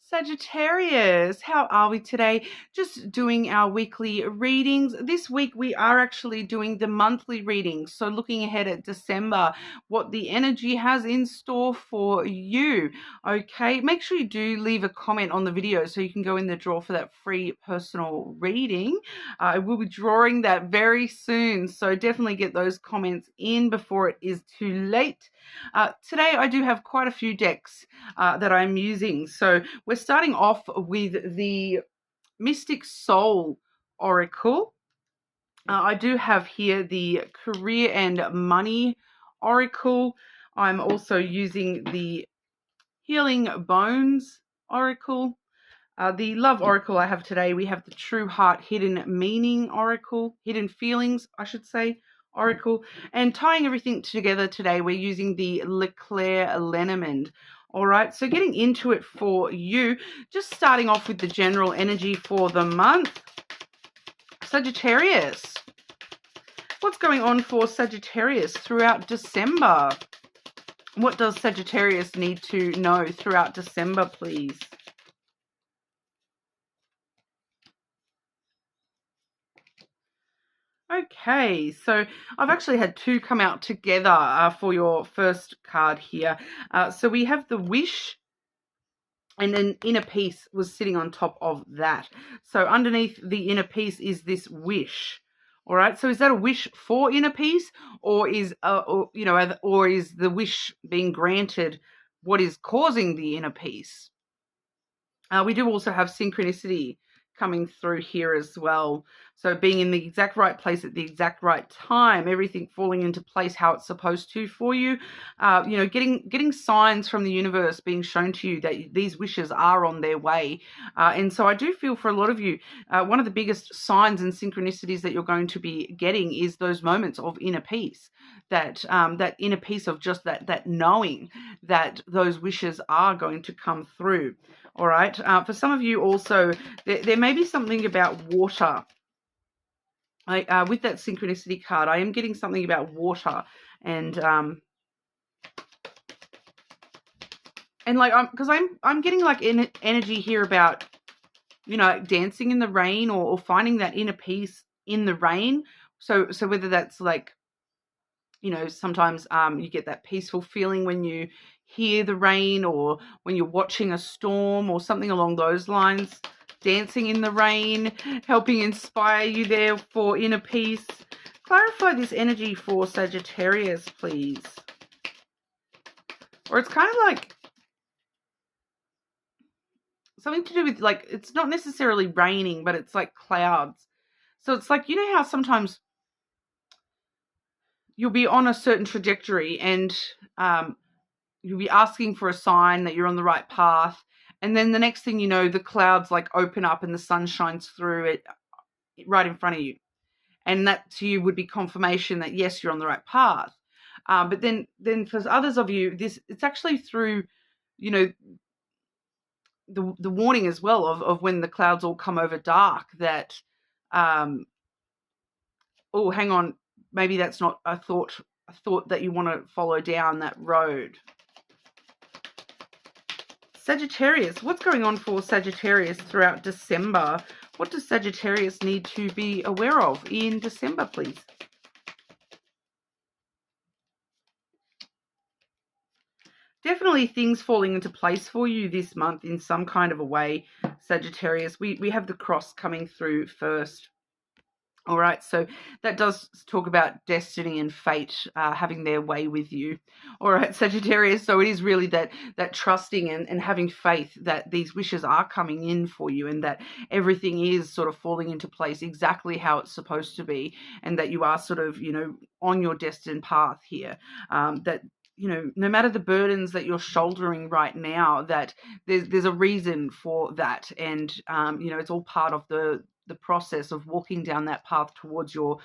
Sagittarius, how are we today? Just doing our weekly readings. This week we are actually doing the monthly readings. So looking ahead at December, what the energy has in store for you. Okay, make sure you do leave a comment on the video so you can go in the draw for that free personal reading. I will be drawing that very soon. So definitely get those comments in before it is too late. Today I do have quite a few decks that I'm using. So we're starting off with the Mystic Soul Oracle. I do have here the Career and Money Oracle. I'm also using the Healing Bones Oracle. The Love Oracle I have today, we have the True Heart Hidden Meaning Oracle, Hidden Feelings, I should say, Oracle. And tying everything together today, we're using the lenormand. All right, so getting into it for you, just starting off with the general energy for the month. Sagittarius. What's going on for Sagittarius throughout December? What does Sagittarius need to know throughout December, please? Okay, so I've actually had two come out together for your first card here. So we have the Wish, and then Inner Peace was sitting on top of that. So underneath the Inner Peace is this Wish. All right, so is that a wish for inner peace, or is or is the wish being granted what is causing the inner peace? We do also have synchronicity coming through here as well. So being in the exact right place at the exact right time, everything falling into place how it's supposed to for you. Getting signs from the universe being shown to you that these wishes are on their way. And so I do feel for a lot of you, one of the biggest signs and synchronicities that you're going to be getting is those moments of inner peace. That inner peace of just that knowing that those wishes are going to come through. All right. For some of you also, there may be something about water. With that synchronicity card, I am getting something about water, and like because I'm getting like energy here about dancing in the rain or finding that inner peace in the rain. So whether that's like sometimes you get that peaceful feeling when you hear the rain, or when you're watching a storm or something along those lines. Dancing in the rain, helping inspire you there for inner peace. Clarify this energy for Sagittarius, please. Or it's kind of like something to do with, like, it's not necessarily raining, but it's like clouds. So it's like, how sometimes you'll be on a certain trajectory and you'll be asking for a sign that you're on the right path. And then the next thing you know, the clouds like open up and the sun shines through it right in front of you. And that to you would be confirmation that, yes, you're on the right path. But then for others of you, it's actually through, the warning as well of when the clouds all come over dark that, oh, hang on, maybe that's not a thought that you want to follow down that road. Sagittarius, what's going on for Sagittarius throughout December? What does Sagittarius need to be aware of in December, please? Definitely things falling into place for you this month in some kind of a way, Sagittarius. We have the cross coming through first. All right, so that does talk about destiny and fate having their way with you. All right, Sagittarius, so it is really that trusting and having faith that these wishes are coming in for you, and that everything is sort of falling into place exactly how it's supposed to be, and that you are sort of, on your destined path here. That no matter the burdens that you're shouldering right now, that there's a reason for that, and it's all part of the process of walking down that path towards your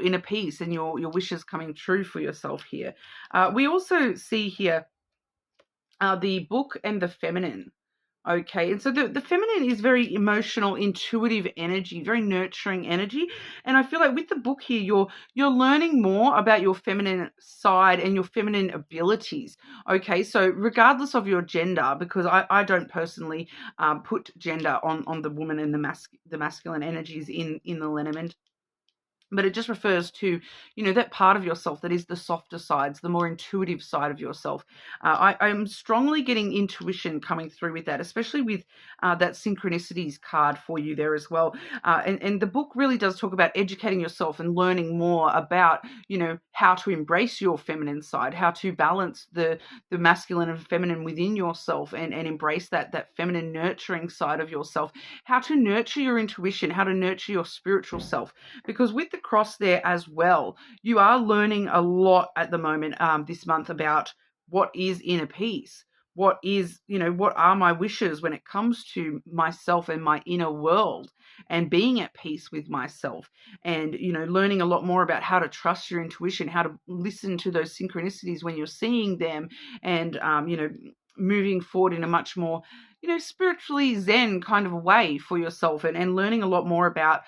inner peace and your wishes coming true for yourself here. We also see here the Book and the Feminine. Okay, and so the feminine is very emotional, intuitive energy, very nurturing energy. And I feel like with the book here, you're learning more about your feminine side and your feminine abilities. Okay, so regardless of your gender, because I don't personally put gender on the woman and the masculine energies in the Lenormand, but it just refers to, that part of yourself that is the softer sides, the more intuitive side of yourself. I'm strongly getting intuition coming through with that, especially with that synchronicities card for you there as well. And the book really does talk about educating yourself and learning more about, how to embrace your feminine side, how to balance the masculine and feminine within yourself, and embrace that feminine nurturing side of yourself, how to nurture your intuition, how to nurture your spiritual self. Because with the cross there as well, you are learning a lot at the moment, this month, about what is inner peace, what is, what are my wishes when it comes to myself and my inner world, and being at peace with myself, and, learning a lot more about how to trust your intuition, how to listen to those synchronicities when you're seeing them, and, moving forward in a much more, spiritually zen kind of way for yourself, and learning a lot more about,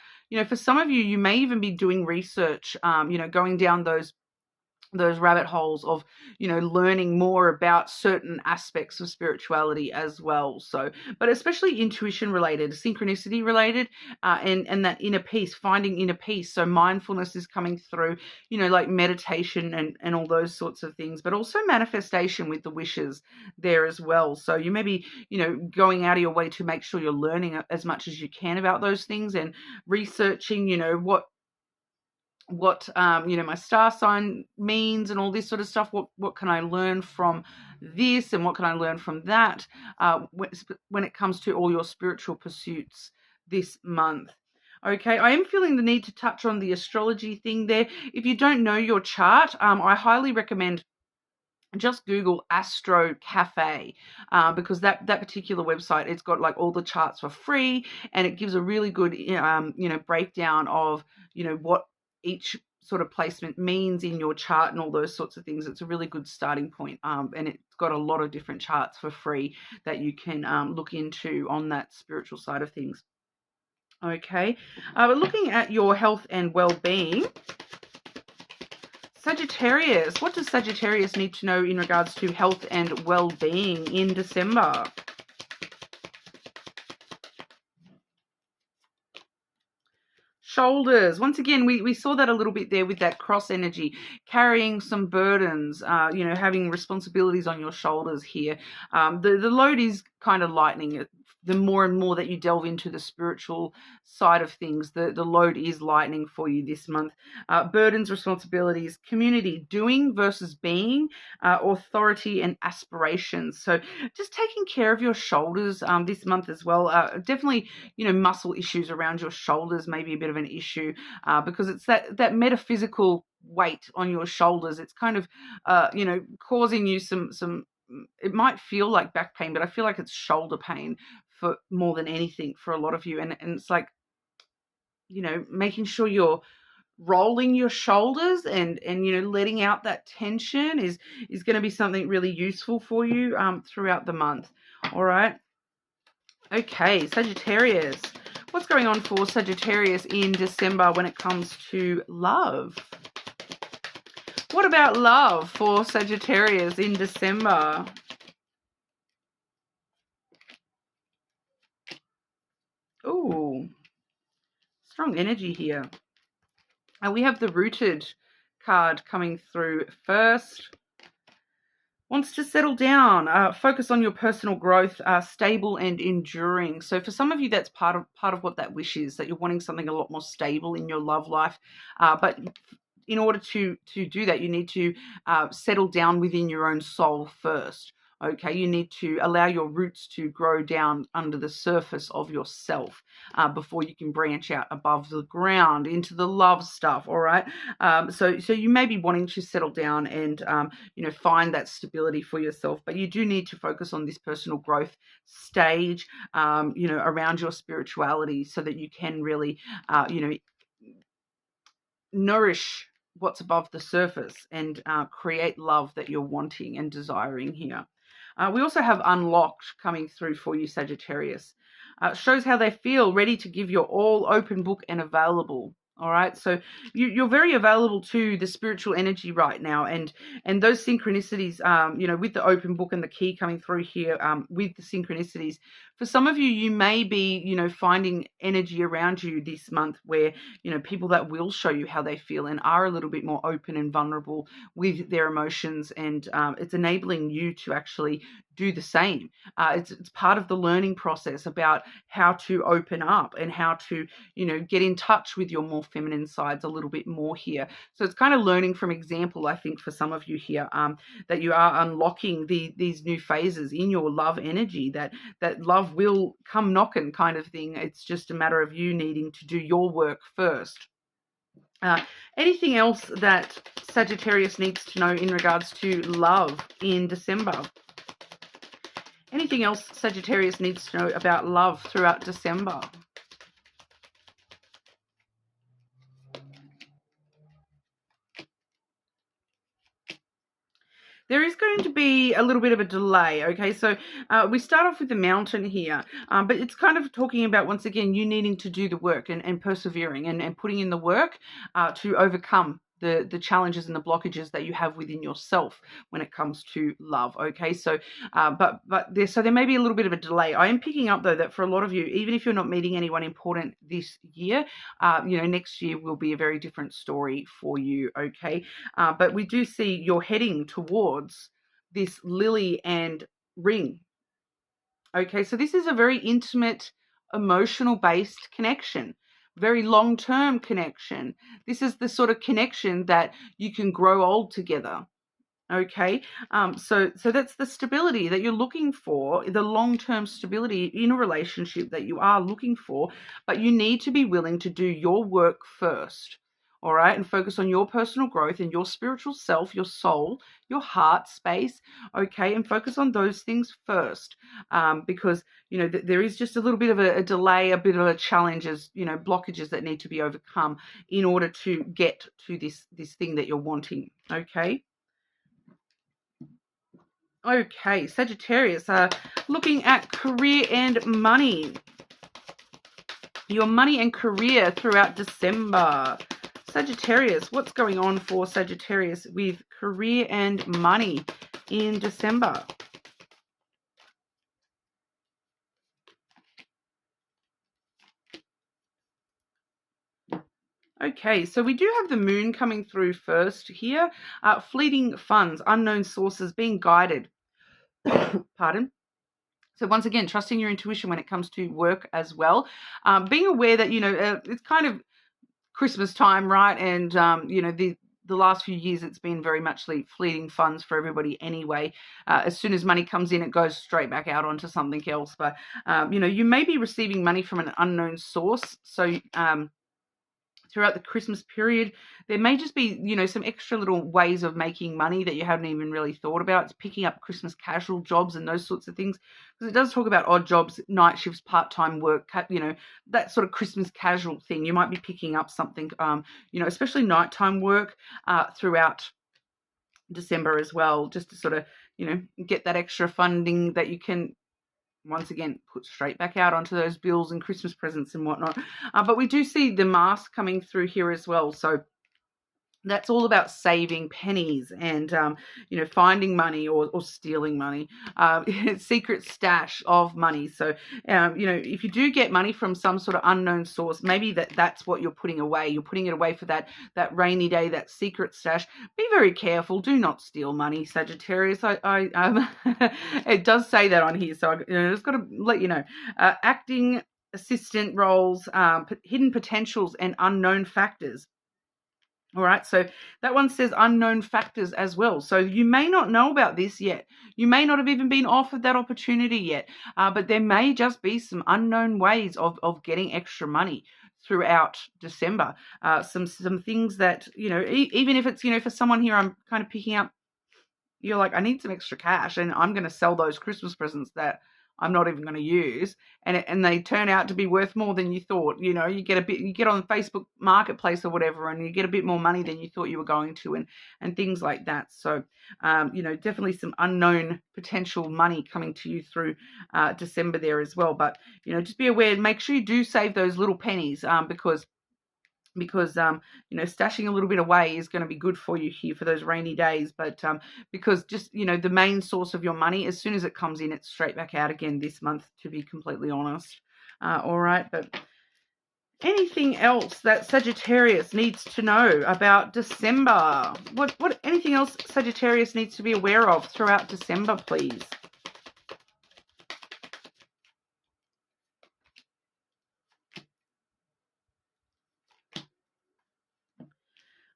for some of you, you may even be doing research, going down those rabbit holes of, learning more about certain aspects of spirituality as well. So, but especially intuition related, synchronicity related, and that inner peace, finding inner peace. So mindfulness is coming through, like meditation and all those sorts of things, but also manifestation with the wishes there as well. So you may be, going out of your way to make sure you're learning as much as you can about those things, and researching, what my star sign means, and all this sort of stuff. What can I learn from this, and what can I learn from that, when it comes to all your spiritual pursuits this month. Okay, I am feeling the need to touch on the astrology thing there. If you don't know your chart, I highly recommend just Google Astro Cafe, because that particular website, it's got like all the charts for free, and it gives a really good breakdown of what each sort of placement means in your chart and all those sorts of things. It's a really good starting point, and it's got a lot of different charts for free that you can look into on that spiritual side of things. Okay, but looking at your health and well-being, Sagittarius, what does Sagittarius need to know in regards to health and well-being in December? Shoulders. Once again, we saw that a little bit there with that cross energy, carrying some burdens, having responsibilities on your shoulders here. The load is kind of lightening. The more and more that you delve into the spiritual side of things, the load is lightening for you this month. Burdens, responsibilities, community, doing versus being, authority and aspirations. So just taking care of your shoulders this month as well. Definitely, muscle issues around your shoulders may be a bit of an issue, because it's that metaphysical weight on your shoulders. It's kind of, causing you some, it might feel like back pain, but I feel like it's shoulder pain for more than anything for a lot of you. And it's like, making sure you're rolling your shoulders and letting out that tension is going to be something really useful for you throughout the month. All right. Okay, Sagittarius. What's going on for Sagittarius in December when it comes to love? What about love for Sagittarius in December? Oh, strong energy here. And we have the Rooted card coming through first. Wants to settle down, focus on your personal growth, stable and enduring. So for some of you, that's part of what that wish is, that you're wanting something a lot more stable in your love life. But in order to do that, you need to settle down within your own soul first. Okay, you need to allow your roots to grow down under the surface of yourself before you can branch out above the ground into the love stuff. All right, so you may be wanting to settle down and find that stability for yourself, but you do need to focus on this personal growth stage, around your spirituality, so that you can really, nourish what's above the surface and create love that you're wanting and desiring here. We also have unlocked coming through for you, Sagittarius. Shows how they feel, ready to give your all, open book and available. All right, so you're very available to the spiritual energy right now, and those synchronicities, with the open book and the key coming through here, with the synchronicities. For some of you, you may be, finding energy around you this month where, people that will show you how they feel and are a little bit more open and vulnerable with their emotions, and it's enabling you to actually do the same. It's part of the learning process about how to open up and how to, get in touch with your more feminine sides a little bit more here. So it's kind of learning from example, I think, for some of you here, that you are unlocking these new phases in your love energy, that love will come knocking kind of thing. It's just a matter of you needing to do your work first. Anything else that Sagittarius needs to know in regards to love in December? Anything else Sagittarius needs to know about love throughout December? There is going to be a little bit of a delay, okay? So we start off with the mountain here, but it's kind of talking about, once again, you needing to do the work and persevering and putting in the work to overcome the challenges and the blockages that you have within yourself when it comes to love, okay? So, but there may be a little bit of a delay. I am picking up, though, that for a lot of you, even if you're not meeting anyone important this year, next year will be a very different story for you, okay? But we do see you're heading towards this lily and ring, okay? So this is a very intimate, emotional-based connection. Very long-term connection. This is the sort of connection that you can grow old together. Okay, so that's the stability that you're looking for, the long-term stability in a relationship that you are looking for, but you need to be willing to do your work first. All right, and focus on your personal growth and your spiritual self, your soul, your heart space, okay, and focus on those things first, because there is just a little bit of a delay, a bit of a challenges, blockages that need to be overcome in order to get to this thing that you're wanting, okay. Okay, Sagittarius, looking at career and money. Your money and career throughout December. Sagittarius, what's going on for Sagittarius with career and money in December? Okay, so we do have the moon coming through first here. Fleeting funds, unknown sources, being guided. Pardon. So once again, trusting your intuition when it comes to work as well. Being aware that, it's kind of Christmas time, right? And, the last few years, it's been very much fleeting funds for everybody anyway. As soon as money comes in, it goes straight back out onto something else. But, you may be receiving money from an unknown source. So, throughout the Christmas period, there may just be, some extra little ways of making money that you haven't even really thought about. It's picking up Christmas casual jobs and those sorts of things, because it does talk about odd jobs, night shifts, part-time work, that sort of Christmas casual thing. You might be picking up something, especially nighttime work throughout December as well, just to sort of, get that extra funding that you can once again put straight back out onto those bills and Christmas presents and whatnot. But we do see the mask coming through here as well. So that's all about saving pennies and, finding money or stealing money, secret stash of money. So, if you do get money from some sort of unknown source, maybe that's what you're putting away. You're putting it away for that rainy day, that secret stash. Be very careful. Do not steal money, Sagittarius. It does say that on here. So I just got to let you know. Acting assistant roles, hidden potentials and unknown factors. All right, so that one says unknown factors as well. So you may not know about this yet. You may not have even been offered that opportunity yet, but there may just be some unknown ways of getting extra money throughout December. Some things that, even if it's, for someone here, I'm kind of picking up, you're like, I need some extra cash and I'm going to sell those Christmas presents that I'm not even going to use, and they turn out to be worth more than you thought. You know, you get on Facebook Marketplace or whatever, and you get a bit more money than you thought you were going to, and things like that. So, you know, definitely some unknown potential money coming to you through December there as well. But, you know, just be aware and make sure you do save those little pennies, because you know, stashing a little bit away is going to be good for you here for those rainy days. But because just, you know, the main source of your money, as soon as it comes in, it's straight back out again this month, to be completely honest. All right, but anything else that Sagittarius needs to know about December? What anything else Sagittarius needs to be aware of throughout December, please?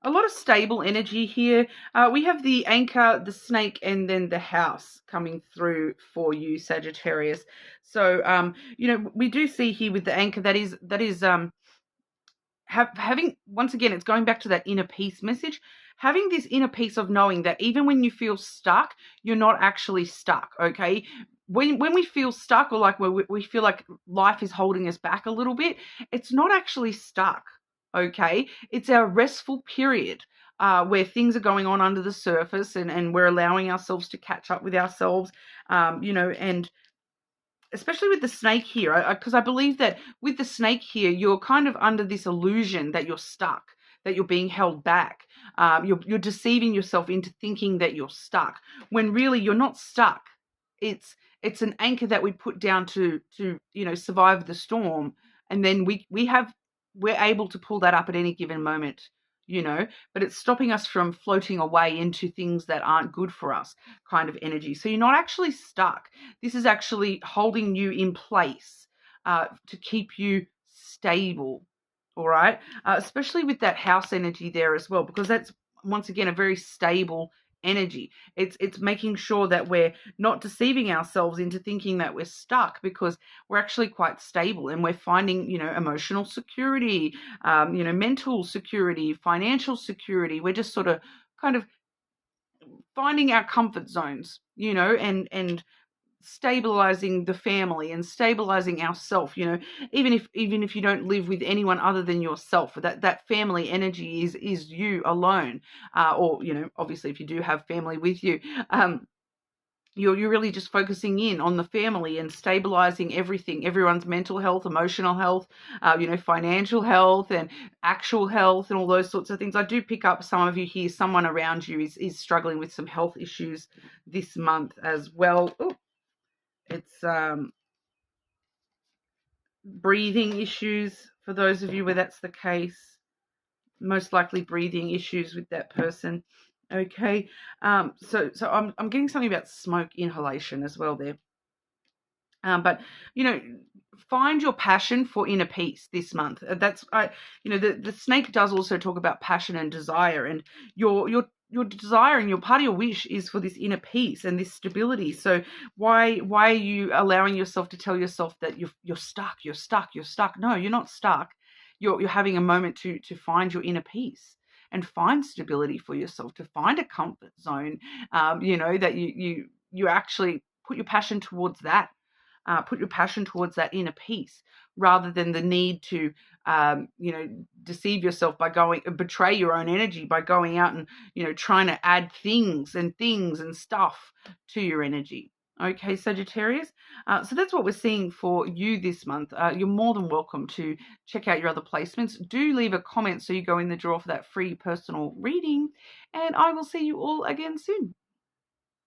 A lot of stable energy here. We have the anchor, the snake, and then the house coming through for you, Sagittarius. So, you know, we do see here with the anchor that is having, once again, it's going back to that inner peace message. Having this inner peace of knowing that even when you feel stuck, you're not actually stuck. Okay. When we feel stuck, or like we feel like life is holding us back a little bit, it's not actually stuck. Okay, it's our restful period where things are going on under the surface, and we're allowing ourselves to catch up with ourselves, you know, and especially with the snake here, because I believe that with the snake here, you're kind of under this illusion that you're stuck, that you're being held back. You're deceiving yourself into thinking that you're stuck, when really you're not stuck. It's an anchor that we put down to you know, survive the storm, and then we're able to pull that up at any given moment, you know, but it's stopping us from floating away into things that aren't good for us, kind of energy. So you're not actually stuck. This is actually holding you in place to keep you stable. All right. Especially with that house energy there as well, because that's, once again, a very stable energy. It's making sure that we're not deceiving ourselves into thinking that we're stuck, because we're actually quite stable, and we're finding, you know, emotional security, you know, mental security, financial security. We're just sort of kind of finding our comfort zones, you know, and stabilizing the family and stabilizing ourself, you know, even if you don't live with anyone other than yourself, that family energy is you alone, or, you know, obviously if you do have family with you, you're really just focusing in on the family and stabilizing everything, everyone's mental health, emotional health, you know, financial health and actual health and all those sorts of things. I do pick up some of you here, someone around you is struggling with some health issues this month as well. Ooh. It's breathing issues for those of you where that's the case. Most likely breathing issues with that person. Okay. So I'm getting something about smoke inhalation as well there. But, you know, find your passion for inner peace this month. You know, the snake does also talk about passion and desire, and your desire and your part of your wish is for this inner peace and this stability. So why are you allowing yourself to tell yourself that you're stuck? No, you're not stuck. You're having a moment to find your inner peace and find stability for yourself, to find a comfort zone. You know, that you actually put your passion towards that. Put your passion towards that inner peace, rather than the need to, you know, deceive yourself by betray your own energy by going out and, you know, trying to add things and stuff to your energy. Okay, Sagittarius. So that's what we're seeing for you this month. You're more than welcome to check out your other placements. Do leave a comment so you go in the draw for that free personal reading, and I will see you all again soon.